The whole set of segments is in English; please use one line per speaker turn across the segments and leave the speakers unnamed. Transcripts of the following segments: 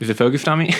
Is it focused on me?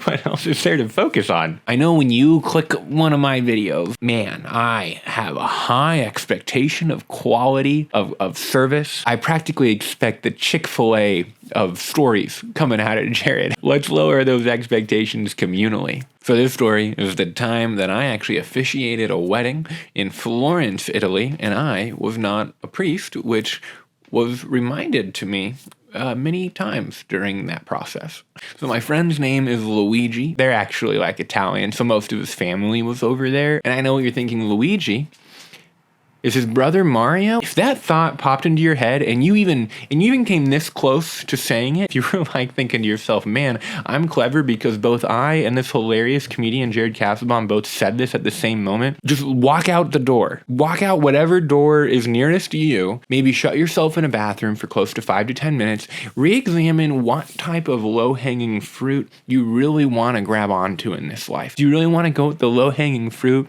What else is there to focus on? I know when you click one of my videos, man, I have a high expectation of quality, of service. I practically expect the Chick-fil-A of stories coming out of Jared. Let's lower those expectations communally. So this story is the time that I actually officiated a wedding in Florence, Italy, and I was not a priest, which was reminded to me many times during that process. So my friend's name is Luigi. They're actually like Italian, so most of his family was over there. And I know what you're thinking, Luigi is his brother Mario? If that thought popped into your head and you even came this close to saying it, you were like thinking to yourself, man, I'm clever because both I and this hilarious comedian Jared Castlebaum both said this at the same moment. Just walk out the door. Walk out whatever door is nearest to you. Maybe shut yourself in a bathroom for close to 5 to 10 minutes. Re-examine what type of low-hanging fruit you really want to grab onto in this life. Do you really want to go with the low-hanging fruit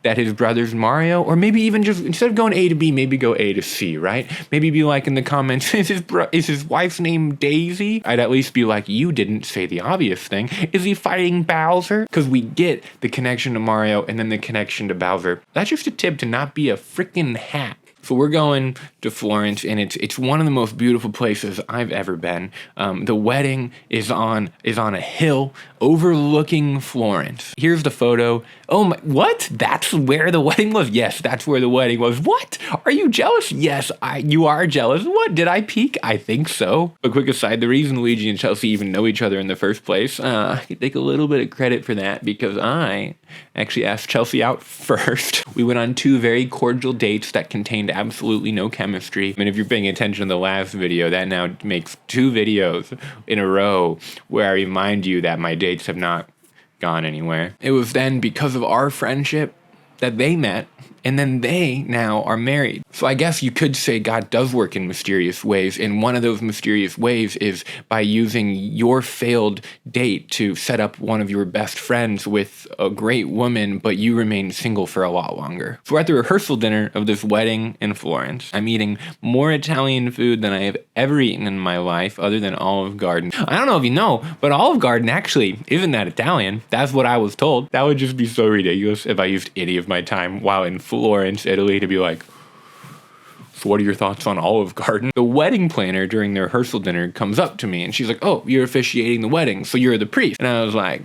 that his brother's Mario? Or maybe even just, instead of going A to B, maybe go A to C, right? Maybe be like in the comments, is his wife's name Daisy? I'd at least be like, you didn't say the obvious thing. Is he fighting Bowser? Because we get the connection to Mario and then the connection to Bowser. That's just a tip to not be a freaking hack. So we're going to Florence, and it's one of the most beautiful places I've ever been. The wedding is on a hill overlooking Florence. Here's the photo. Oh my, what? That's where the wedding was? Yes, that's where the wedding was. What? Are you jealous? Yes, you are jealous. What? Did I peek? I think so. A quick aside, the reason Luigi and Chelsea even know each other in the first place, I could take a little bit of credit for that because I actually asked Chelsea out first. We went on 2 very cordial dates that contained absolutely no chemistry. I mean, if you're paying attention to the last video, that now makes 2 videos in a row where I remind you that my dates have not gone anywhere. It was then because of our friendship that they met, and then they now are married. So I guess you could say God does work in mysterious ways, and one of those mysterious ways is by using your failed date to set up one of your best friends with a great woman, but you remain single for a lot longer. So we're at the rehearsal dinner of this wedding in Florence. I'm eating more Italian food than I have ever eaten in my life, other than Olive Garden. I don't know if you know, but Olive Garden actually isn't that Italian. That's what I was told. That would just be so ridiculous if I used any of my time while in Florence, Italy, to be like, so what are your thoughts on Olive Garden? The wedding planner during the rehearsal dinner comes up to me and she's like, oh, you're officiating the wedding, so you're the priest. And I was like,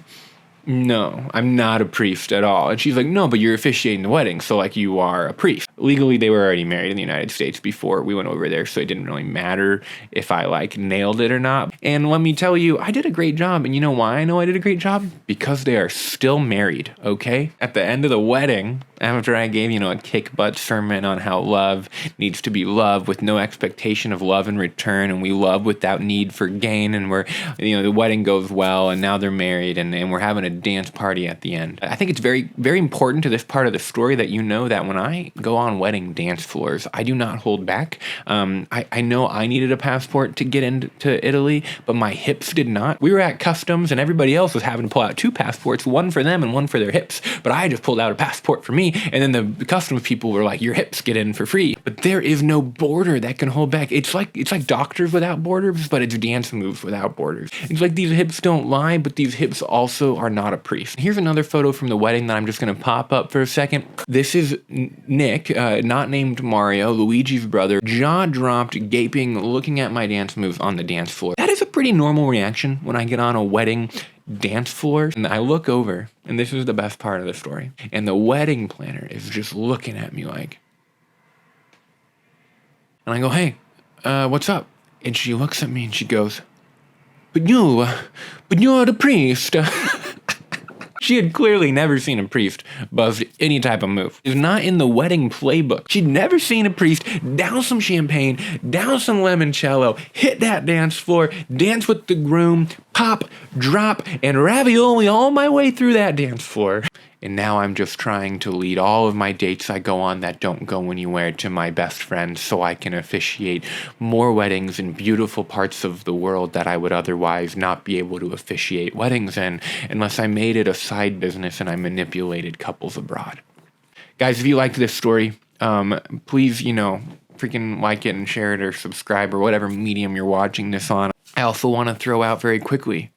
no, I'm not a priest at all. And she's like, no, but you're officiating the wedding, so like you are a priest. Legally, they were already married in the United States before we went over there, so it didn't really matter if I like nailed it or not. And let me tell you, I did a great job. And you know why I know I did a great job? Because they are still married, okay? At the end of the wedding, after I gave, a kick butt sermon on how love needs to be love with no expectation of love in return, and we love without need for gain, and we're, the wedding goes well, and now they're married, and we're having a dance party at the end. I think it's very, very important to this part of the story that you know that when I go on wedding dance floors, I do not hold back. I know I needed a passport to get into Italy, but my hips did not. We were at customs, and everybody else was having to pull out 2 passports, one for them and one for their hips, but I just pulled out a passport for me. And then the customs people were like, your hips get in for free. But there is no border that can hold back. It's like doctors without borders, but it's dance moves without borders. It's like these hips don't lie, but these hips also are not a priest. Here's another photo from the wedding that I'm just going to pop up for a second. This is Nick, not named Mario, Luigi's brother, jaw dropped, gaping, looking at my dance moves on the dance floor. That is a pretty normal reaction when I get on a wedding dance floor, and I look over, and this is the best part of the story, and the wedding planner is just looking at me like, and I go, hey, what's up? And she looks at me and she goes, but you're the priest. She had clearly never seen a priest buzz any type of move. It's not in the wedding playbook. She'd never seen a priest down some champagne, down some limoncello, hit that dance floor, dance with the groom, pop, drop, and ravioli all my way through that dance floor. And now I'm just trying to lead all of my dates I go on that don't go anywhere to my best friends so I can officiate more weddings in beautiful parts of the world that I would otherwise not be able to officiate weddings in unless I made it a side business and I manipulated couples abroad. Guys, if you liked this story, please, freaking like it and share it or subscribe or whatever medium you're watching this on. I also want to throw out very quickly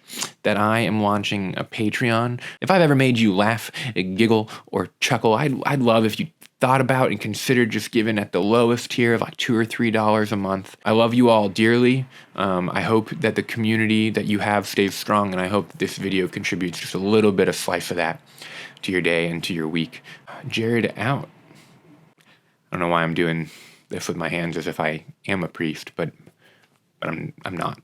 that I am launching a Patreon. If I've ever made you laugh, giggle, or chuckle, I'd love if you thought about and considered just giving at the lowest tier of like $2 or $3 a month. I love you all dearly. I hope that the community that you have stays strong, and I hope that this video contributes just a little bit of slice of that to your day and to your week. Jared out. I don't know why I'm doing this with my hands as if I am a priest, but I'm not.